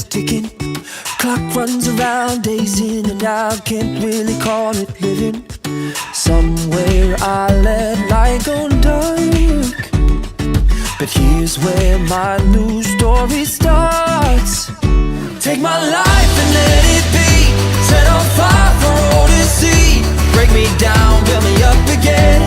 is ticking. Clock runs around, days in and out, can't really call it living. Somewhere I let light go dark, but here's where my new story starts. Take my life and let it be set on fire for all to see. Break me down, build me up again.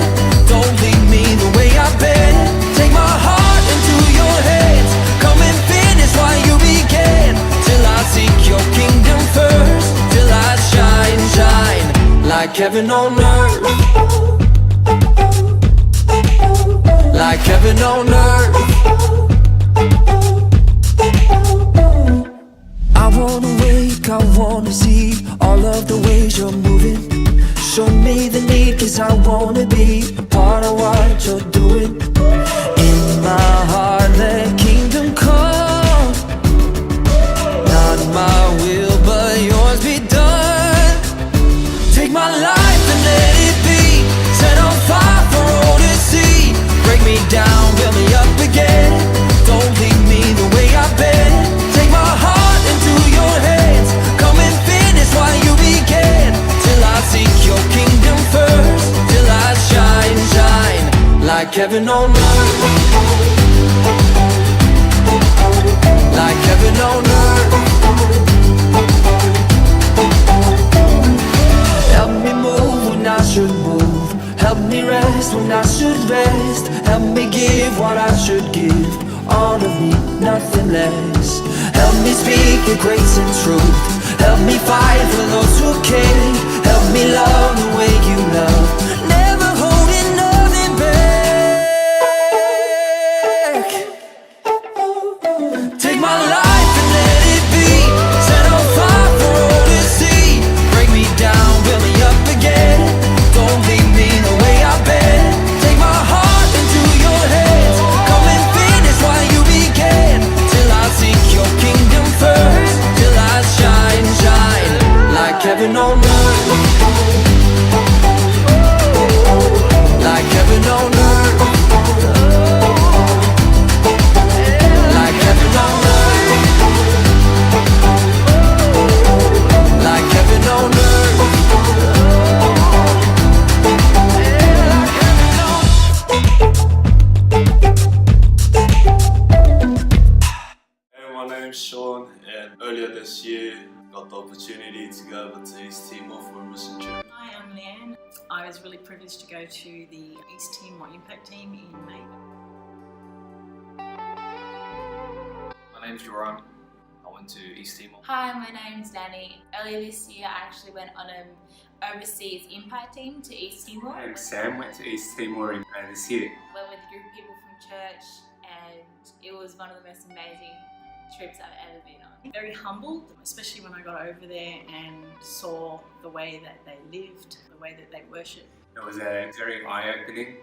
Don't leave me the way I've been. Take my heart into your hands. Come and finish what you began. Till I seek your kingdom first. Till I shine, shine like heaven on earth. Like heaven on earth. I wanna wake, I wanna see all of the ways you're moving. Show me the need, cause I wanna be a part of what you're doing. In my heart, let kingdom come. Not my will, but yours be done. Take my life and let it be set on fire for all to see. Break me down, build me up again. Don't leave me the way I've been. Take my heart into your hands. Come and finish what you began. Till I seek your kingdom first. Till I shine, shine like heaven on earth. Like heaven on earth. Help me move when I should move. Help me rest when I should rest. Help me give what I should give. All of me, nothing less. Help me speak your grace and truth. Help me fight for those who care. Help me love the way you love. Never holding nothing back. Take my life and let it be set on fire for all to see. Break me down, build me up again. Don't leave me the way I've been. Take my heart into your hands. Come and finish what you began. Till I seek your kingdom first. Till I shine, shine like heaven on earth. Like heaven on earth. Like heaven on earth. Like heaven on earth. My name's Sean, and earlier this year got the opportunity to go over to East Timor for a mission trip. Hi, I'm Leanne. I was really privileged to go to the East Timor Impact Team in May. My name's Jerome. I went to East Timor. Hi, my name's Danny. Earlier this year I actually went on an overseas impact team to East Timor. I'm Sam, went to East Timor this year. Went with a group of people from church and it was one of the most amazing trips I've ever been on. Very humbled, especially when I got over there and saw the way that they lived, the way that they worshipped. It was very eye-opening.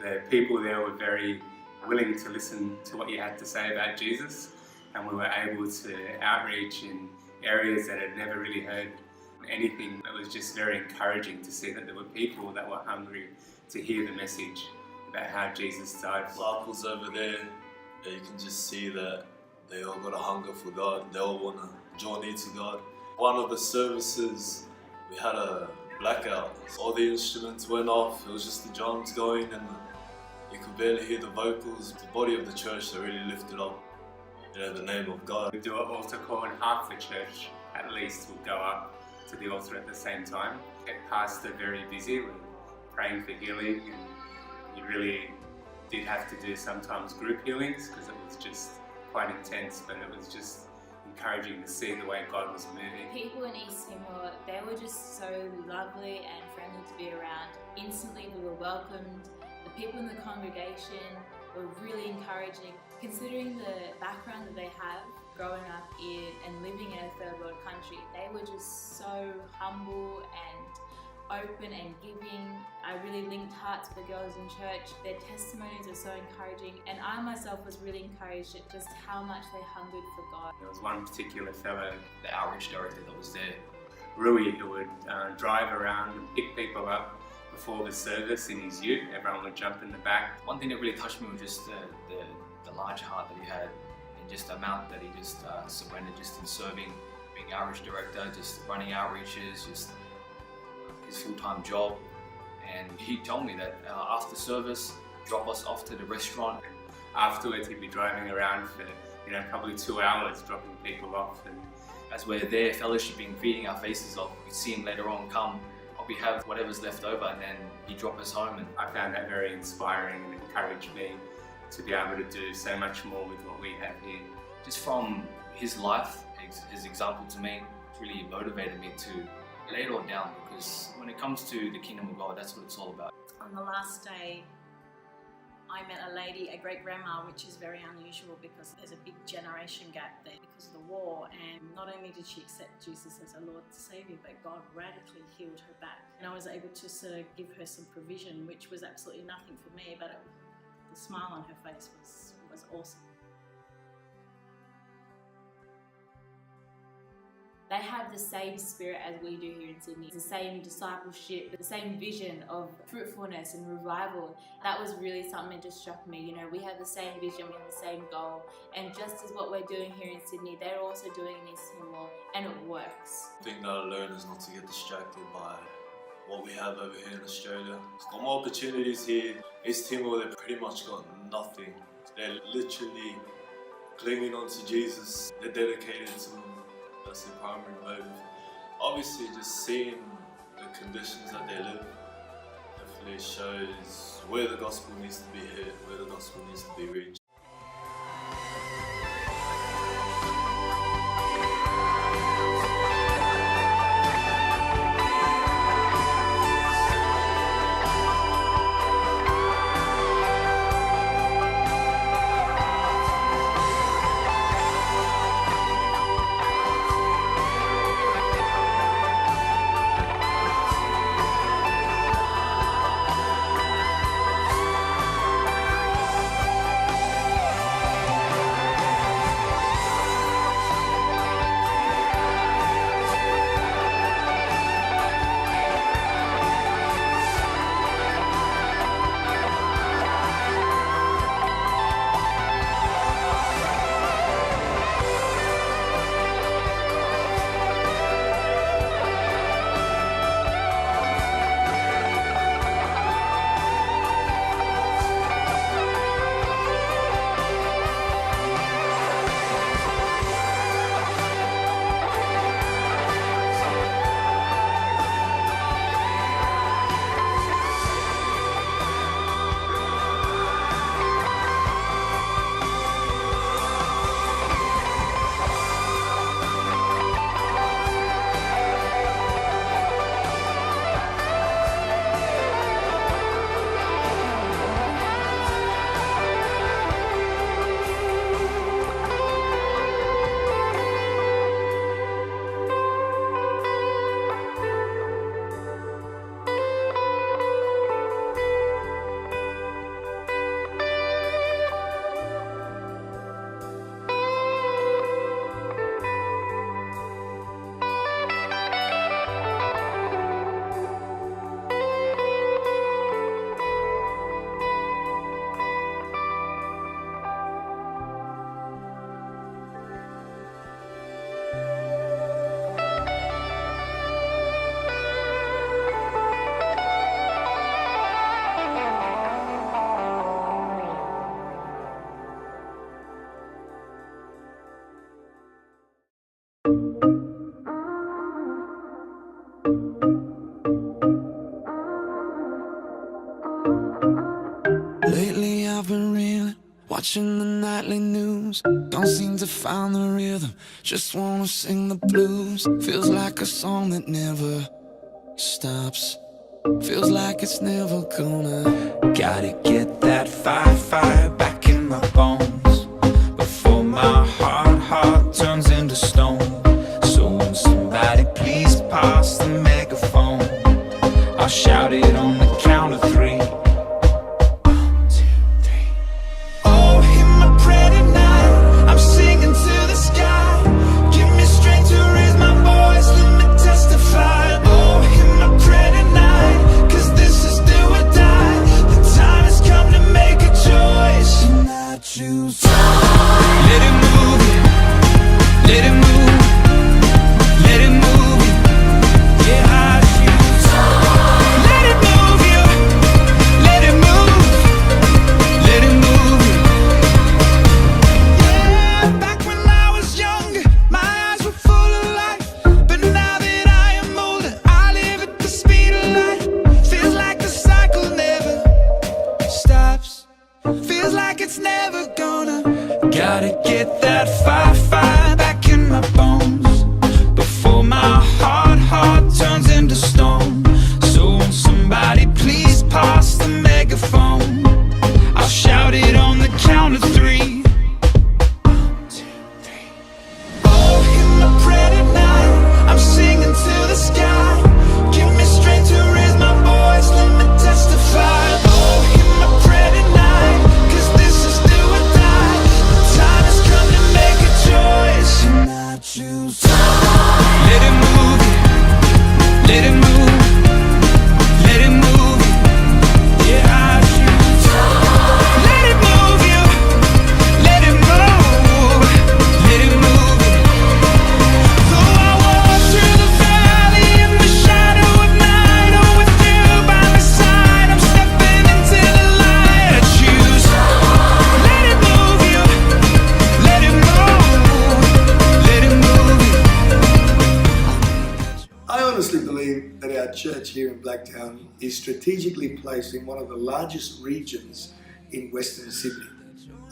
The people there were very willing to listen to what you had to say about Jesus, and we were able to outreach in areas that had never really heard anything. It was just very encouraging to see that there were people that were hungry to hear the message about how Jesus died. Disciples over there, you can just see that they all got a hunger for God. They all want to draw near to God. One of the services, we had a blackout. All the instruments went off. It was just the drums going, and you could barely hear the vocals. The body of the church that really lifted up, the name of God. We do an altar call, and half the church, at least, will go up to the altar at the same time. Kept pastor very busy with praying for healing, and you really did have to do sometimes group healings because it was just quite intense, but it was just encouraging to see the way God was moving. People in East Timor, they were just so lovely and friendly to be around. Instantly we were welcomed. The people in the congregation were really encouraging. Considering the background that they have, growing up in and living in a third world country, they were just so humble and open and giving. I really linked hearts with the girls in church. Their testimonies are so encouraging, and I myself was really encouraged at just how much they hungered for God. There was one particular fellow, The outreach director that was there. Rui, who would drive around and pick people up before the service in his ute. Everyone would jump in the back. One thing that really touched me was just the large heart that he had and just the amount that he just surrendered just in serving, being outreach director, just running outreaches, just his full-time job. And he told me that after service, drop us off to the restaurant. Afterwards, he'd be driving around for probably 2 hours, dropping people off. And as we're there fellowshipping, feeding our faces off, we see him later on come, probably have whatever's left over, and then he drop us home. And I found that very inspiring and encouraged me to be able to do so much more with what we have here. just from his life, his example to me, really motivated me to lay it all down, because when it comes to the kingdom of God, that's what it's all about. On the last day, I met a lady, a great grandma, which is very unusual because there's a big generation gap there because of the war. And not only did she accept Jesus as her Lord and Saviour, but God radically healed her back. And I was able to sort of give her some provision, which was absolutely nothing for me, but the smile on her face was awesome. They have the same spirit as we do here in Sydney, the same discipleship, the same vision of fruitfulness and revival. That was really something that just struck me. You know, we have the same vision, we have the same goal, and just as what we're doing here in Sydney, they're also doing in East Timor, and it works. The thing that I learned is not to get distracted by what we have over here in Australia. There's got more opportunities here. East Timor, they've pretty much got nothing. They're literally clinging on to Jesus. They're dedicated to Him. That's the primary motive. Obviously, just seeing the conditions that they live definitely shows where the gospel needs to be hit, where the gospel needs to be reached. Lately I've been reeling, watching the nightly news. Don't seem to find the rhythm, just wanna sing the blues. Feels like a song that never stops, feels like it's never gonna. Gotta get that fire back in my bones before my heart turns into stone. So when somebody please pass the megaphone, I'll shout it on the count of three. Choose Let it move you. Let it move. Let it move you. Yeah, I choose. Let it move you. Let it move. Let it move you. Though I walk through the valley in the shadow of night, oh, with you by my side, I'm stepping into the light. I choose. Let it move you. Let it move. Let it move you. I honestly believe that our church here in Blacktown is strategically placed in one of the largest regions in Western Sydney.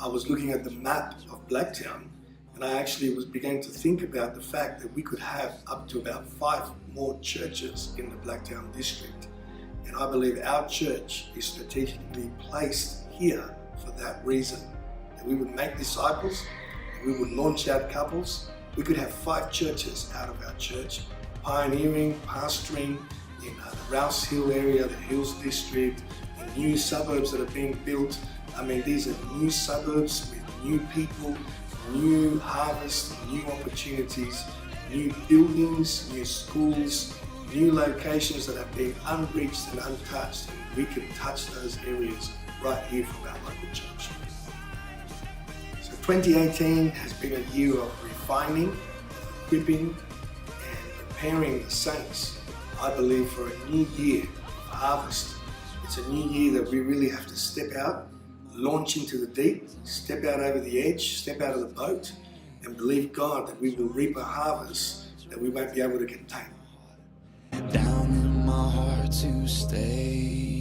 I was looking at the map of Blacktown, and I actually began to think about the fact that we could have up to about 5 more churches in the Blacktown district. And I believe our church is strategically placed here for that reason. That we would make disciples, that we would launch out couples. We could have 5 churches out of our church, pioneering, pastoring in the Rouse Hill area, the Hills District, the new suburbs that are being built. I mean, these are new suburbs with new people, new harvest, new opportunities, new buildings, new schools, new locations that have been unreached and untouched. And we can touch those areas right here from our local church. So 2018 has been a year of refining, equipping, preparing the saints, I believe, for a new year of harvest. It's a new year that we really have to step out, launch into the deep, step out over the edge, step out of the boat, and believe God that we will reap a harvest that we won't be able to contain. Down in my heart to stay.